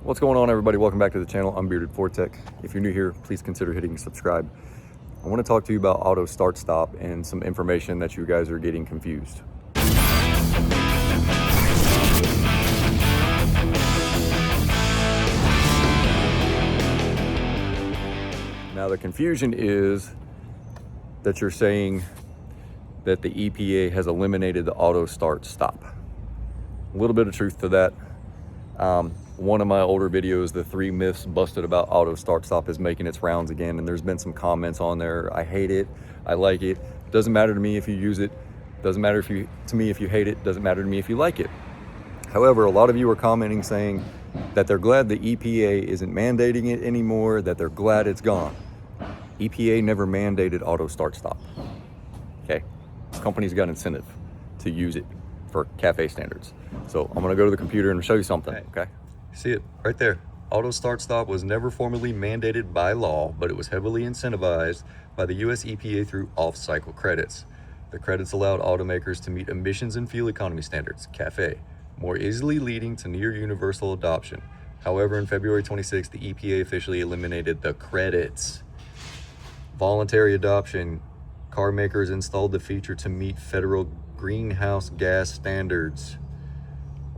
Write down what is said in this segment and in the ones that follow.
What's going on, everybody? Welcome back to the channel. I'm Bearded Fortech. If you're new here, please consider hitting subscribe. I want to talk to you about auto start stop and some information that you guys are getting confused. Now the confusion is that you're saying that the EPA has eliminated the auto start stop. A little bit of truth to that. One of my older videos, the 3 myths busted about auto start stop, is making its rounds again, and there's been some comments on there. I hate it, I like it. Doesn't matter to me if you use it. Doesn't matter to me if you hate it. Doesn't matter to me if you like it. However, a lot of you are commenting saying that they're glad the EPA isn't mandating it anymore, that they're glad it's gone. EPA never mandated auto start stop. Okay, companies got incentive to use it for cafe standards. So I'm gonna go to the computer and show you something, okay? See it right there. Auto start stop was never formally mandated by law, but it was heavily incentivized by the US EPA through off-cycle credits. The credits allowed automakers to meet emissions and fuel economy standards, CAFE, more easily leading to near universal adoption. However, in February 26, the EPA officially eliminated the credits. Voluntary adoption. Car makers installed the feature to meet federal greenhouse gas standards.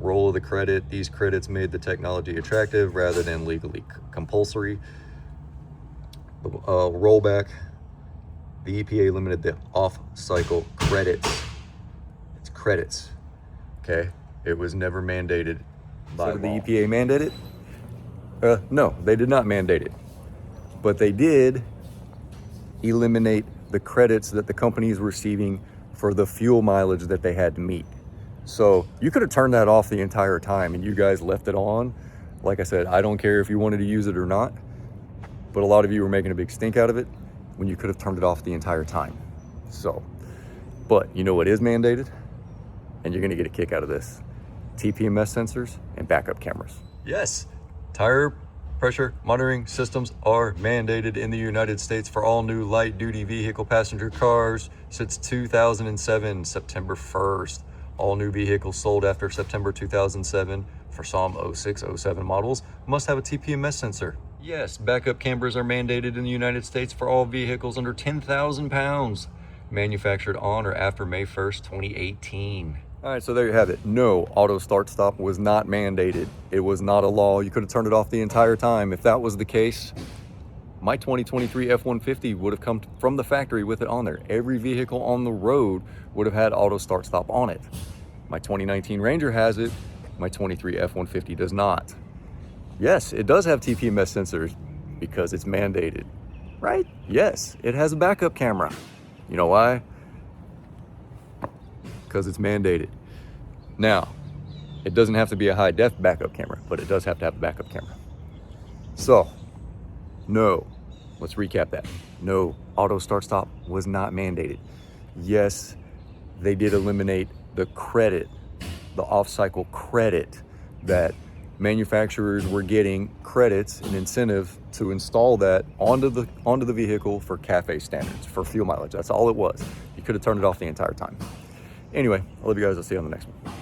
Role of the credit. These credits made the technology attractive rather than legally compulsory. Rollback. The EPA limited the off-cycle credits. It's credits, okay? It was never mandated by law. So did the EPA mandate it? No, they did not mandate it. But they did eliminate the credits that the companies were receiving for the fuel mileage that they had to meet. So you could have turned that off the entire time and you guys left it on. Like I said, I don't care if you wanted to use it or not, but a lot of you were making a big stink out of it when you could have turned it off the entire time. So, but you know what is mandated? And you're gonna get a kick out of this. TPMS sensors and backup cameras. Yes, tire pressure monitoring systems are mandated in the United States for all new light duty vehicle passenger cars since 2007, September 1st. All new vehicles sold after September 2007 for some 06, 07 models must have a TPMS sensor. Yes, backup cameras are mandated in the United States for all vehicles under 10,000 pounds, manufactured on or after May 1st, 2018. All right, so there you have it. No, auto start stop was not mandated. It was not a law. You could have turned it off the entire time. If that was the case, my 2023 F-150 would have come from the factory with it on there. Every vehicle on the road would have had auto start stop on it. My 2019 Ranger has it. My 23 F-150 does not. Yes, it does have TPMS sensors because it's mandated, right? Yes, it has a backup camera. You know why? Because it's mandated. Now, it doesn't have to be a high def backup camera, but it does have to have a backup camera. So, no, let's recap that. No, auto start stop was not mandated. Yes, they did eliminate the credit, the off-cycle credit that manufacturers were getting credits and incentive to install that onto the vehicle for CAFE standards, for fuel mileage. That's all it was. You could have turned it off the entire time. Anyway, I love you guys. I'll see you on the next one.